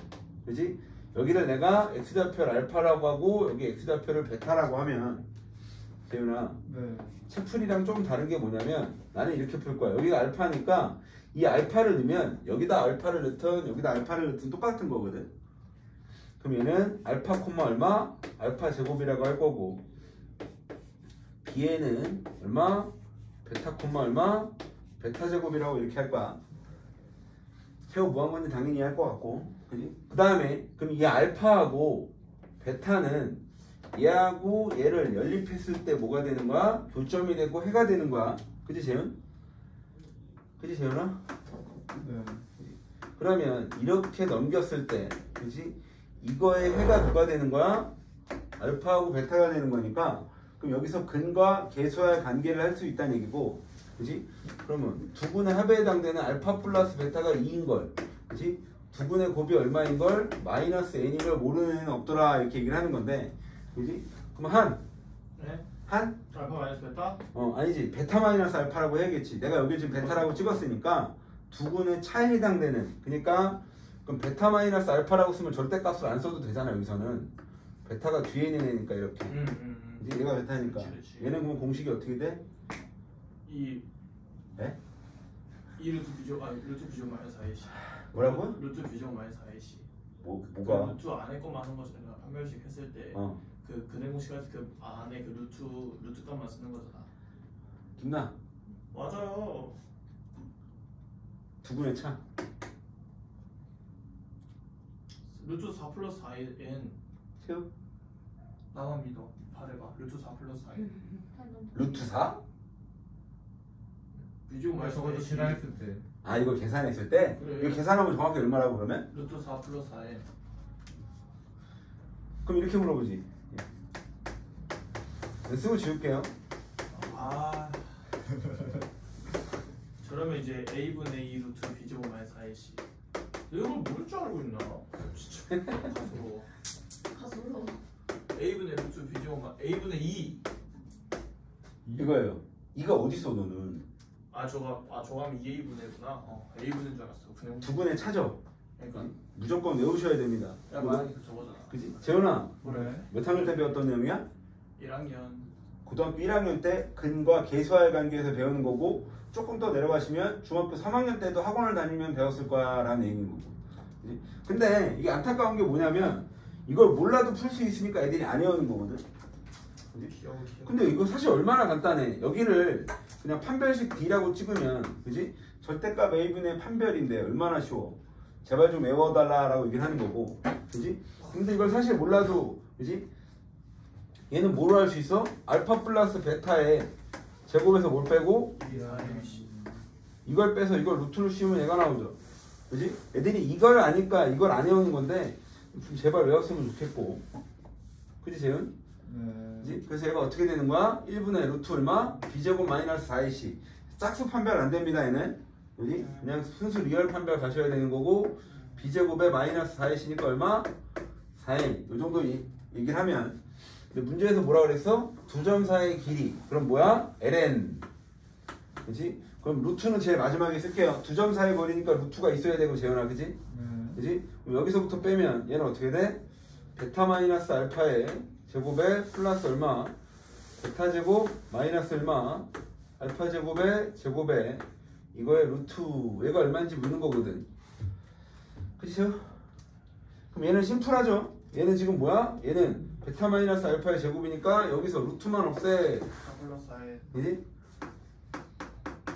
그지? 여기를 내가 x좌표를 알파라고 하고 여기 x좌표를 베타라고 하면, 재윤아, 네. 채플이랑 좀 다른 게 뭐냐면 나는 이렇게 풀 거야. 여기가 알파니까 이 알파를 넣으면 여기다 알파를 넣든 여기다 알파를 넣든 똑같은 거거든. 그럼 얘는 알파 콤마 얼마? 알파 제곱이라고 할 거고, b에는 얼마? 베타 콤마 얼마? 베타 제곱이라고 이렇게 할 거야. 세워 무한건지 당연히 할 것 같고, 그지? 그 다음에 그럼 이 알파하고 베타는 얘하고 얘를 연립했을 때 뭐가 되는 거야? 교점이 되고 해가 되는 거야. 그지 재윤? 그지 재윤아? 네. 그러면 이렇게 넘겼을 때, 그지? 이거의 해가 누가 되는 거야? 알파하고 베타가 되는 거니까, 그럼 여기서 근과 계수와의 관계를 할 수 있다는 얘기고, 그지? 그러면 두 분의 합에 해당되는 알파 플러스 베타가 2인 걸, 그지? 두 분의 곱이 얼마인 걸? 마이너스 n인 걸 모르는 애는 없더라, 이렇게 얘기를 하는 건데, 그지? 그럼 네? 한? 알파 마이너스 베타? 아니지. 베타 마이너스 알파라고 해야겠지. 내가 여기 지금 베타라고 찍었으니까 두 분의 차에 해당되는, 그러니까 그럼 베타 마이너스 알파라고 쓰면 절대값을 안 써도 되잖아. 여기서는 베타가 뒤에 있는 애니까 이렇게. 이제 얘가 베타니까. 그치. 얘는 그럼 공식이 어떻게 돼? 이 네? 2 루트 비조 루트 비조 마이너스 4ac. 뭐라고? 루트 비조 마이너스 4ac. 뭐가? 그 루트 안에 것만 하는 거잖아. 판별식 했을 때 그 근해 공식까지 그 안에 그 루트 값만 쓰는 거잖아. 김나, 맞아요. 두 분의 차. 루트 4 플러스 4n. 세우? 나만 믿어. 말해봐. 루트 4 플러스 4n. 루트 4? 비조 아, 마이너스 저것도 4ac. 계산했을 때. 아, 이거 계산했을 때? 그래. 이거 계산하면 정확히 얼마라고 그러면? 루트 4 플러스 4n. 그럼 이렇게 물어보지. 쓰고 지울게요. 아. 저러면 이제 a분의 2 루트 b제곱 마이너스 4ac. 이걸 모를 줄 알고 있나? 진짜 가스러워. 가슴으로. a분의 루트 b제곱 마 a분의 2. 이거예요. 이가 어딨어 너는? 저감 2a분의구나. a분인 줄 알았어. 그냥 두 분의 차죠? 그러니까. 무조건 외우셔야 됩니다. 야 만약에 그 저거잖아. 그지? 재훈아, 그래. 몇 학년 때 배웠던 내용이야? 1학년. 고등학교 1학년 때 근과 계수와의 관계에서 배우는 거고, 조금 더 내려가시면 중학교 3학년 때도 학원을 다니면 배웠을 거야 라는 얘기인 거고. 그지? 근데 이게 안타까운 게 뭐냐면 이걸 몰라도 풀 수 있으니까 애들이 안 외우는 거거든. 그지? 귀여워. 근데 이거 사실 얼마나 간단해. 여기를 그냥 판별식 D라고 찍으면, 그지? 절대값 A분의 판별인데 얼마나 쉬워. 제발 좀 외워달라라고 얘기를 하는 거고, 그지? 근데 이걸 사실 몰라도, 그지? 얘는 뭐로 할 수 있어? 알파 플러스 베타에 제곱에서 뭘 빼고 이걸 빼서 이걸 루트로 씌우면 얘가 나오죠. 그지? 애들이 이걸 아니까 이걸 안 외우는 건데 좀 제발 외웠으면 좋겠고. 그지 재윤? 네. 그지? 그래서 얘가 어떻게 되는 거야? 1분의 루트 얼마? b제곱 마이너스 4ac. 짝수 판별 안 됩니다 얘는. 그지? 그냥 순수 리얼 판별 가셔야 되는 거고, b제곱에 마이너스 4ac니까 얼마? 4n. 요 정도 얘기를 하면, 근데 문제에서 뭐라 그랬어? 두 점 사이의 길이. 그럼 뭐야? ln. 그지? 그럼 루트는 제일 마지막에 쓸게요. 두 점 사이 거리니까 루트가 있어야 되고, 재현아, 그지? 네. 그지? 그럼 여기서부터 빼면 얘는 어떻게 돼? 베타 마이너스 알파의 제곱에 플러스 얼마? 베타 제곱 마이너스 얼마? 알파 제곱에 제곱에 이거의 루트 얘가 얼마인지 묻는 거거든. 그치죠? 그럼 얘는 심플하죠? 얘는 지금 뭐야? 얘는 베타 마이너스 알파의 제곱이니까 여기서 루트만 없애. 4 플러스 4n. 그지?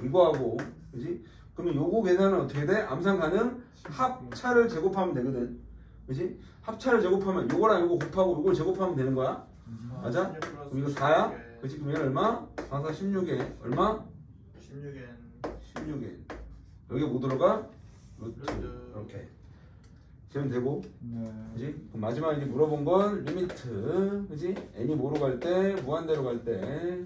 이거하고, 그지? 그러면 요거 계산은 어떻게 돼? 암산 가능? 합차를 제곱하면 되거든. 그지? 합차를 제곱하면 요거랑 요거 곱하고 요걸 제곱하면 되는 거야. 맞아? 그럼 이거 4야? 그지? 그럼 얘는 얼마? 4, 4, 16에 얼마? 16n. 16에 여기 뭐 들어가? 루트. 루트. 이렇게 재면 되고, 네. 그지? 그럼 마지막 이제 물어본 건 리미트, 그지? n이 뭐로 갈 때? 무한대로 갈 때.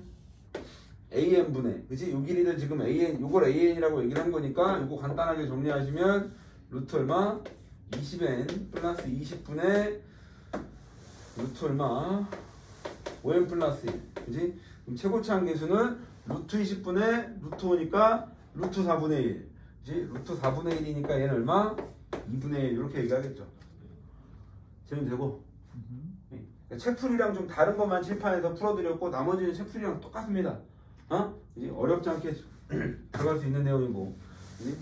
AN분의, 그치? 요 길이를 지금 AN, 요걸 AN이라고 얘기를 한 거니까 요거 간단하게 정리하시면 루트 얼마? 20n 플러스 20분의 루트 얼마? 5n 플러스 1, 그치? 그럼 최고치 한계수는 루트 20분의 루트 5니까 루트 4분의 1, 그치? 루트 4분의 1이니까 얘는 얼마? 2분의 1 이렇게 얘기하겠죠. 정리되고. 책풀이랑 좀 다른 것만 칠판에서 풀어드렸고 나머지는 책풀이랑 똑같습니다. 이제 어렵지 않게 들어갈 수 있는 내용이고. 이제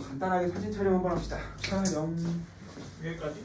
간단하게 사진 촬영 한번 합시다. 촬영. 여기까지?